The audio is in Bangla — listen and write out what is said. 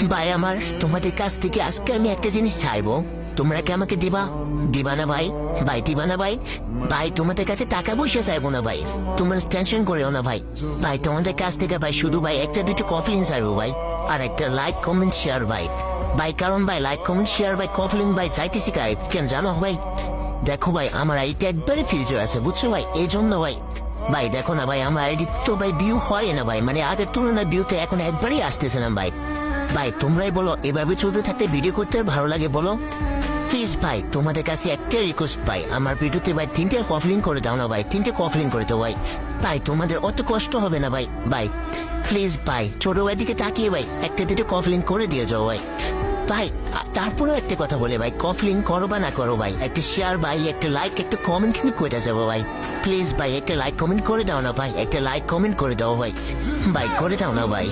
ভাই আমার তোমাদের কাছ থেকে আজকে আমি একটা জিনিস চাইবো, তোমরা কি আমাকে দিবা? দিবা না ভাই? ভাই দিবা না ভাই? ভাই তোমাদের কাছে টাকা পয়সা চাইবো না ভাই, তোমরা টেনশন করিও না ভাই। ভাই তোমাদের কাছ থেকে ভাই শুধু ভাই একটা দুটো কফি চাইবো ভাই, আর একটা লাইক কমেন্ট শেয়ার ভাই। ভাই কারণ ভাই লাইক কমেন্ট শেয়ার ভাই কফলিং ভাই চাইতেছি গাইড, কেন জানো ভাই? দেখো ভাই আমার আইডিটা একবারে ফিউচার আছে বুঝছো ভাই, এই জন্য ভাই। ভাই দেখো না ভাই আমার আইডি তো ভাই ভিউ হয় না ভাই, মানে আগের তুলনায় ভিউতে এখন একবারই আসতেছে না ভাই। ভাই তোমরাই বলো এভাবে চলতে থাকতে ভিডিও করতে ভালো লাগে বলো? প্লিজ ভাই তোমাদের কাছে একটা রিকোয়েস্ট ভাই, আমার ভিডিওতে ভাই 3টে কফলিং করে দাও না ভাই, 3টে কফলিং করে দাও ভাই। ভাই তোমাদের অত কষ্ট হবে না ভাই। ভাই প্লিজ ভাই ছোট ভাই দিকে তাকিয়ে ভাই একটা দুটো কফলিং করে দিয়ে যাও ভাই। ভাই তারপরেও একটা কথা বলে ভাই, কফলিং করো বা না করো ভাই, একটা শেয়ার ভাই, একটা লাইক, একটা কমেন্ট কিন্তু করে যাবো ভাই। প্লিজ ভাই একটা লাইক কমেন্ট করে দাও না ভাই, একটা লাইক কমেন্ট করে দাও ভাই, ভাই করে দাও না ভাই।